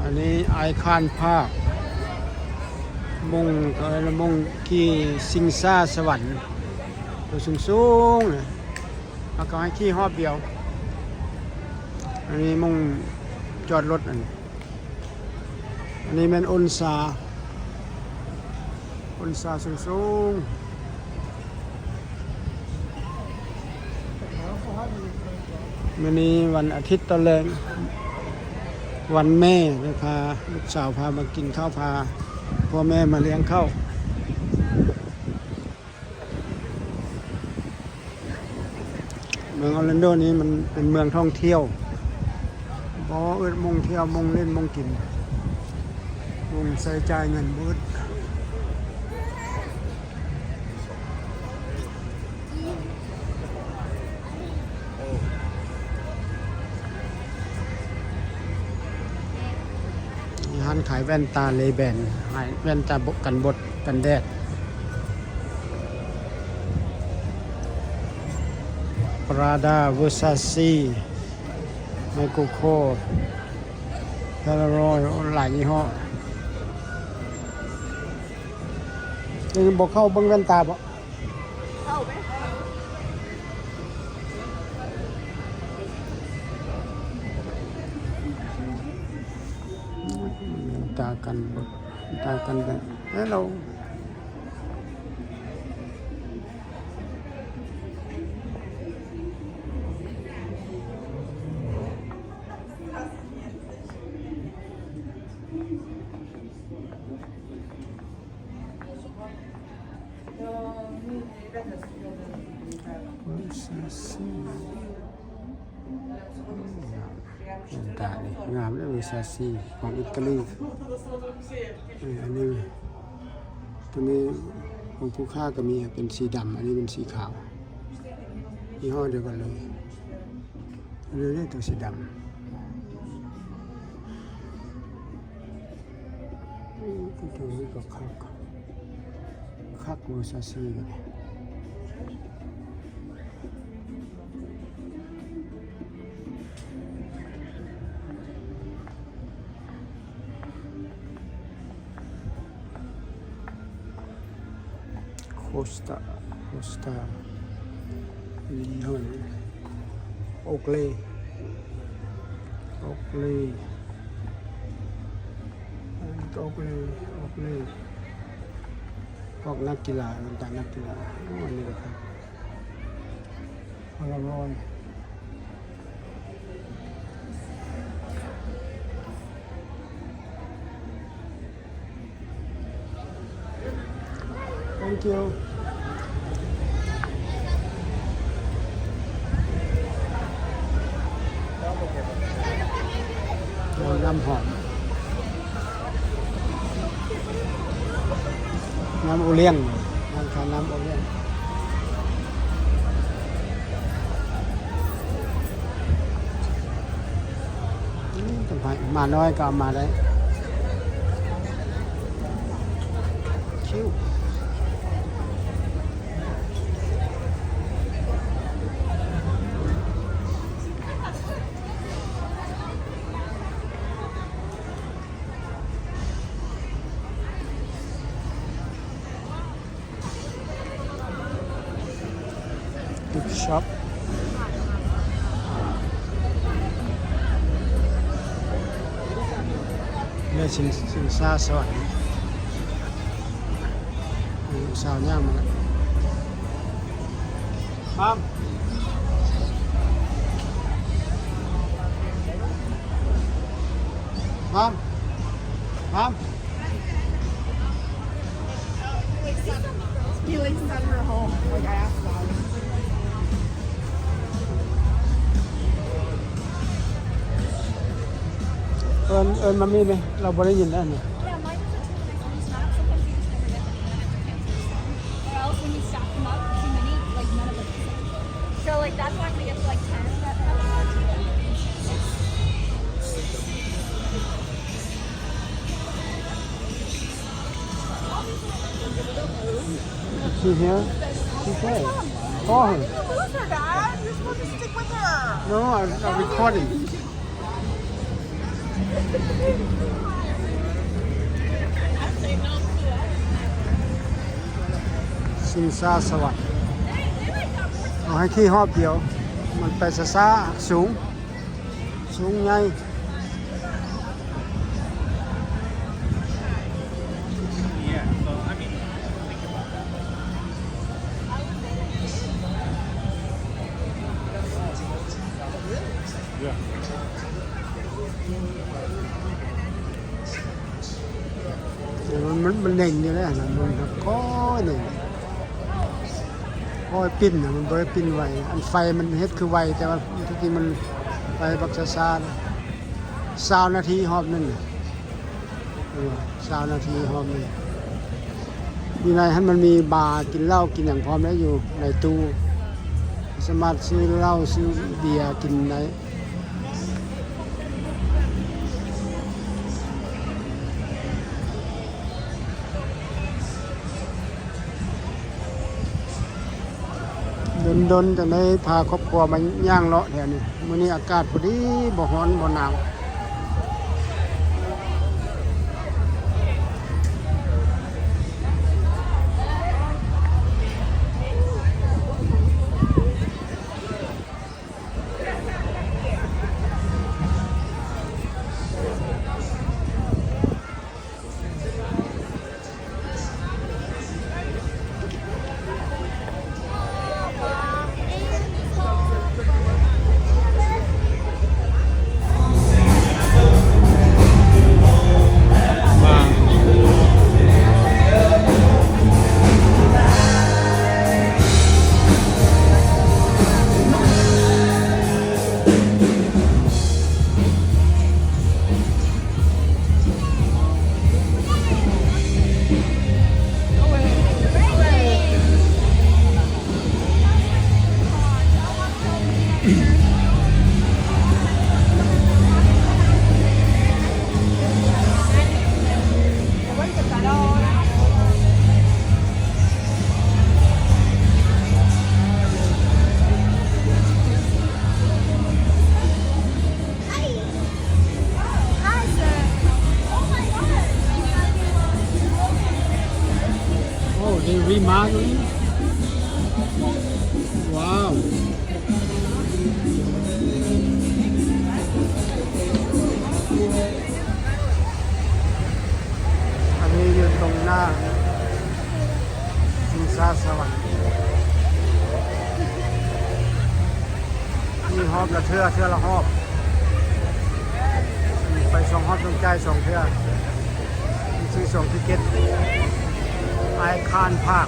อันนี้ไอคอนภาคมุ่งอะไรละมุ่งขี่ซิงซ่าสวรรค์ตัวสูงๆเนี่ยแล้วก็ให้ขี่ฮอบเดียวอันนี้มุ่งจอดรถอันนี้เป็นอนซาสูงๆวันนี้วันอาทิตย์ตอนแรกวันแม่เลยพาลูกสาวพามากินข้าวพาพ่อแม่มาเลี้ยงข้าวเมืองออร์แลนโดนี้มันเป็นเมืองท่องเที่ยวบ่เอิ้นมงเที่ยวมงเล่นมงกินมงใส่จ่ายเงินเบิดร้านขายแว่นตาเลแบนขายแว่นตากันบดกันแดดปราดาเวอร์ซาซีไมโครโคพาราโรยหลายยี่ห้อยังบอกเข้าเบิ่งแว่นตาบ่เข้าไหมตากันบดตากันแดดแล้วเราตาดิงามเลยวิซาซีของอิตาลีอันนี้ตัวนี้ของผู้ค่าก็มีเป็นสีดำอันนี้เป็นสีขาวยี่ห้อเดียวกันเลยเรื่อยๆตัวสีดำตัวนี้ก็คักวิซาซีกันโคสตาลีฮอนโอเกลีพวกนักกีฬาต่างนักกีฬาอันนี้ครับพลารอยThank you. น้ำหอมน้ำโอเลี้ยงน้ำโอเลี้ยงมาน้อยก็เอามาได้คิ้วช็อปเนี่ยสินซาสวรรค์สาวย่างมาแล้วมาม He likes to send her home. Like I asked about it. Ơn mami này,เราบ่ได้ยินได้เนี่ย Yeah, mine is a too nice on snap. Sometimes you just never get them and then I can't taste them. Or else when you stack them up too many, like none of them taste it. So like that's why when we get to like 10, that's how we do it. She here? She's here. Call her. You lose her, Dad. You're supposed to stick with her. No, I'm recording. สิงซาสวรรค์เอาให้ขี่หอบเดียวมันไปซ่าๆสูงใหญ่ มันเน่งอยู่แล้วนะมันก็เน่งก็ปิ้นนะมันบ่ได้ปิ้นไวอันไฟมันเฮ็ดคือไวแต่ว่าจริงๆมันไปบักซ่าๆ20นาทีหอบหนึง20นาทีหอบหนึงอยู่ในให้มันมีบาร์กินเหล้ากินอย่างพร้อมได้อยู่ในตู้สามารถซื้อเหล้าซื้อเบียร์กินได้ดนจะได้พาครอบครัวมาย่างเลาะแถวนี้มื้อนี้อากาศพอดีบ่ร้อนบ่หนาวThey remodeling. Wow. อันนี้อยู่ตรงหน้าสิงซาสวรรค์มีหอบละเทื่อละหอบไป2 หอบตรงใจ2 เทื่อมีซื้อ2 ทิเก็ตไอคานภาค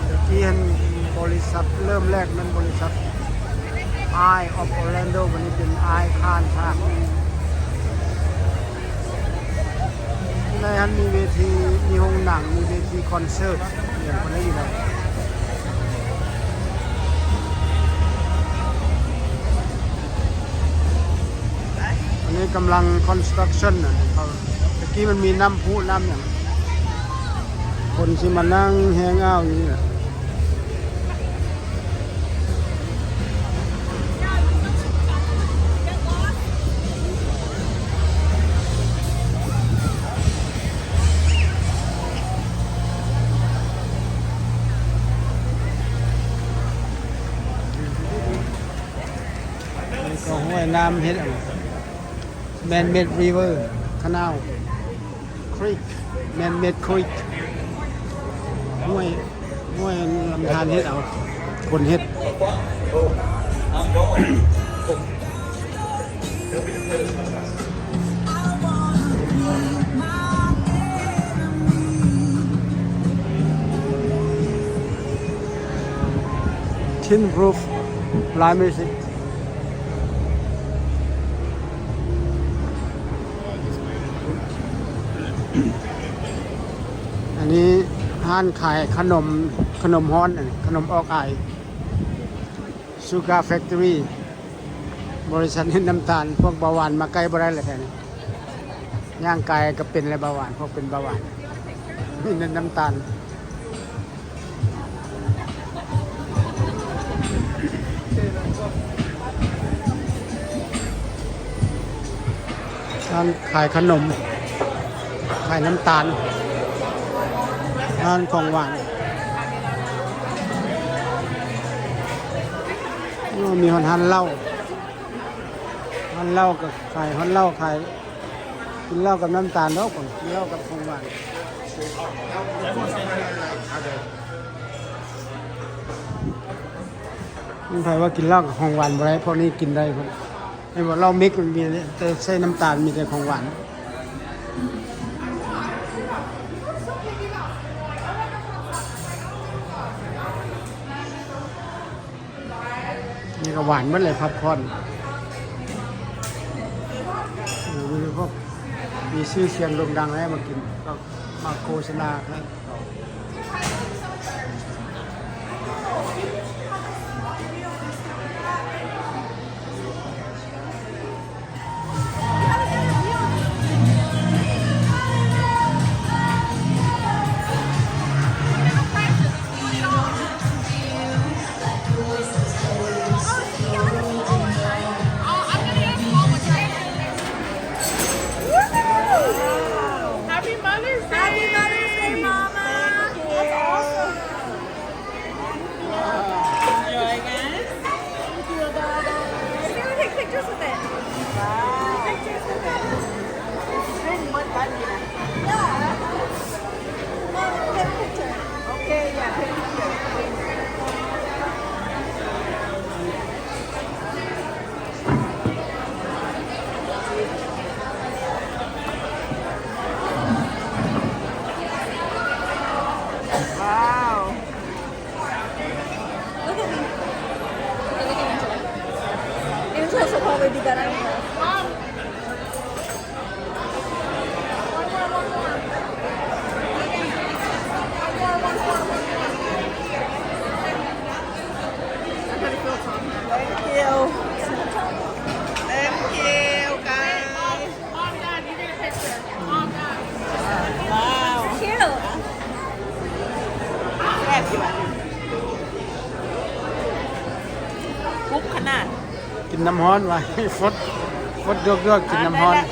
เมื่อกี้เห็นบริษัทเริ่มแรกนั้นบริษัท Eye of Orlando วันนี้เป็นไอคานภาคในนั้นมีเวทีมีโรงหนังมีเวทีคอนเสิร์ตอย่างคนนี้อยู่แล้วอันนี้กำลัง construction นะเมื่อกี้มันมีน้ำพุน้ำอย่างคนที่มานั่งแฮงเอาท์อยู่นี่แหละก็ห้วยน้ำเฮ็ดเอาแมนเมดริเวอร์คานาลครีกแมนเมดครีกห้วยลำธารเฮ็ดเอาคนเฮ็ดทินรูฟลายมิวสิกอันนี้ห้านขายขนมฮ้อนขนมออกไอซูการ์แฟคทอรี่บริษัทเห็นน้ำตาลพวกเบาหวานมาใกล้บ่ได้เลยแค่นี้ย่างกายก็เป็นอะไรเบาหวานพวกเป็นเบาหวานนี่น้ำตาล ร้านขายขนม ขายน้ำตาล ร้านของหวานมีฮอนเหล้ากับขายฮอนเหล้าขายกินเหล้ากับน้ำตาลแล้วก่อนกินเหล้ากับของหวานมันใครว่ากินเหล้ากับของหวานบ่ได้พวกนี้กินได้คนไอ้บอกเหล้ามิกมันมีแต่ใส่น้ำตาลมีแต่ของหวานนี่ก็หวานหมดเลยพับคอนมีพวกมีชื่อเสียงโด่งดังแล้วมากินก็มาโฆษณาให้Happy Mother's Day! Happy Mother's Day, Mama! That's awesome! Enjoy, guys. Thank you, Dada. We're gonna take pictures with it. Take pictures with it. Yeah. Mom, take a picture. Okay, yeah, take a picture. Wow. Look at me. Okay, look at Angela. Angela will probably do better than this. Mom. One more. That's how it feels, Tom. Thank you. Thank you, guys. Mom, Dad, you get a picture. Mom, Dad. Wow. Cute. แซ่บอยู่อ่ะคุกขนาด กินน้ำฮ้อนไว้ ฟดเดือกๆกินน้ำฮ้อน ได้